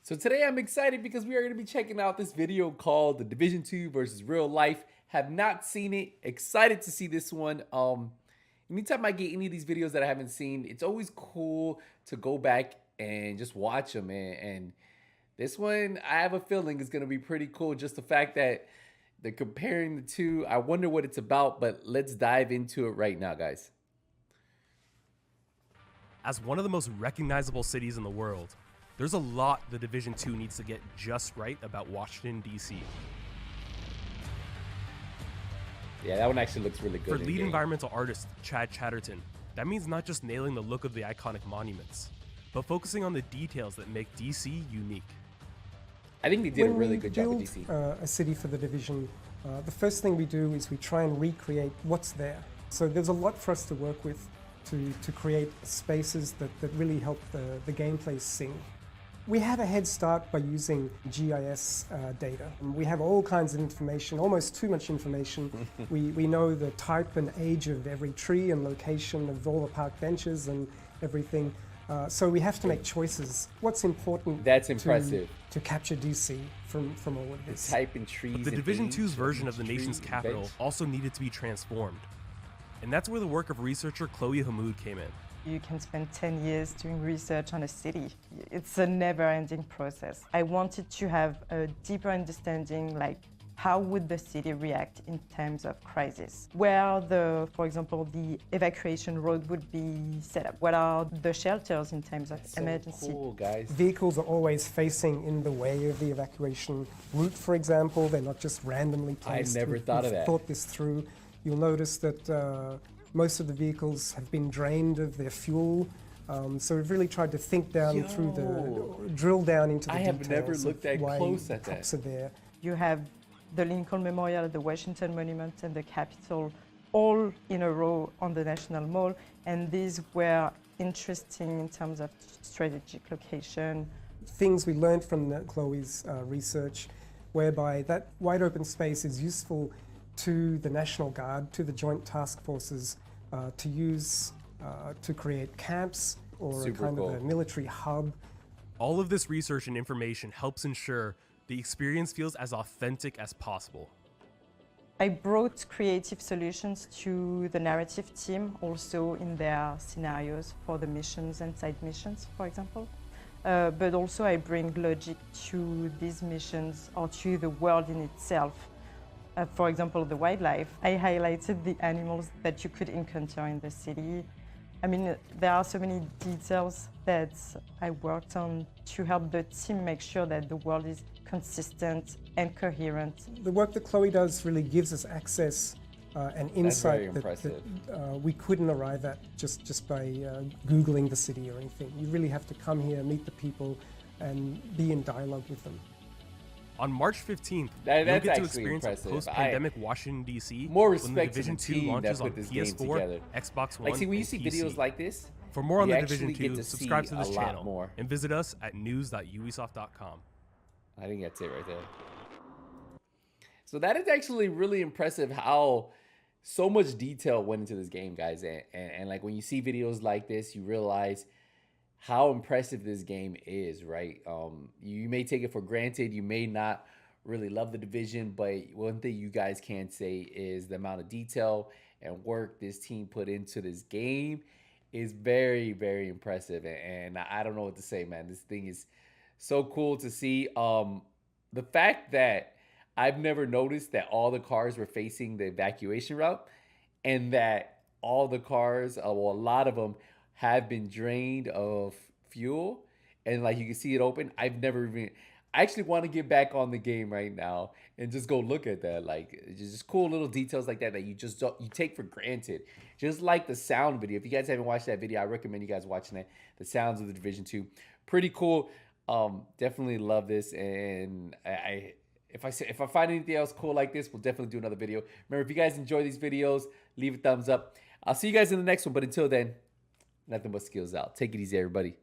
So today I'm excited because we are going to be checking out this video called the Division 2 versus Real Life. Have not seen it. Excited to see this one. Anytime I get any of these videos that I haven't seen, it's always cool to go back and just watch them. And this one, I have a feeling is going to be pretty cool. Just the fact that they're comparing the two. I wonder what it's about, but let's dive into it right now, guys. As one of the most recognizable cities in the world, there's a lot the Division 2 needs to get just right about Washington, D.C. Yeah, that one actually looks really good. For lead environmental artist Chad Chatterton, that means not just nailing the look of the iconic monuments, but focusing on the details that make D.C. unique. I think they did a really good job with DC. A city for the Division, the first thing we do is we try and recreate what's there. So there's a lot for us to work with to create spaces that really help the gameplay sing. We have a head start by using GIS data. We have all kinds of information, almost too much information. we know the type and age of every tree and location of all the park benches and everything. So we have to make choices. What's important That's impressive. To capture DC from all of this. The type and trees. But the Division 2's version of the nation's capital bench also needed to be transformed. And that's where the work of researcher Chloe Hamoud came in. You can spend 10 years doing research on a city. It's a never-ending process. I wanted to have a deeper understanding, like how would the city react in times of crisis? Where for example, the evacuation road would be set up? What are the shelters in times of emergency? Cool, guys. Vehicles are always facing in the way of the evacuation route, for example. They're not just randomly placed. I never thought of that. Thought this through. You'll notice that most of the vehicles have been drained of their fuel. So we've really tried to think down drill down into the details. I have never looked that close at that. Cops are there. You have the Lincoln Memorial, the Washington Monument, and the Capitol all in a row on the National Mall. And these were interesting in terms of strategic location. Things we learned from Chloe's research, whereby that wide open space is useful to the National Guard, to the Joint Task Forces, to use to create camps or Super a kind cool. of a military hub. All of this research and information helps ensure the experience feels as authentic as possible. I brought creative solutions to the narrative team, also in their scenarios for the missions and side missions, for example. But also I bring logic to these missions or to the world in itself. For example, the wildlife. I highlighted the animals that you could encounter in the city. I mean, there are so many details that I worked on to help the team make sure that the world is consistent and coherent. The work that Chloe does really gives us access and insight that we couldn't arrive at just by Googling the city or anything. You really have to come here, meet the people, and be in dialogue with them. On March 15th, you'll that's get to actually experience impressive. post-pandemic Washington, D.C. More when the respect to Division the 2 team that launches on put this game PS4, together. Xbox One, Like, see, when you and see PC. videos like this, For more on you the actually Division get 2, to subscribe see to this a lot channel more. and visit us at news.ubisoft.com. I think that's it right there. So that is actually really impressive how so much detail went into this game, guys. And like when you see videos like this, you realize how impressive this game is, right? You may take it for granted. You may not really love the Division, but one thing you guys can say is the amount of detail and work this team put into this game is very, very impressive. And I don't know what to say, man. This thing is so cool to see. The fact that I've never noticed that all the cars were facing the evacuation route and that all the cars, well, a lot of them have been drained of fuel. And like you can see it open. I've never even, I actually want to get back on the game right now and just go look at that. Like, it's just cool little details like that you just don't, you take for granted. Just like the sound video. If you guys haven't watched that video, I recommend you guys watching it. The sounds of the Division 2. Pretty cool. Definitely love this. And if I find anything else cool like this, we'll definitely do another video. Remember, if you guys enjoy these videos, leave a thumbs up. I'll see you guys in the next one. But until then, nothing but skills out. Take it easy, everybody.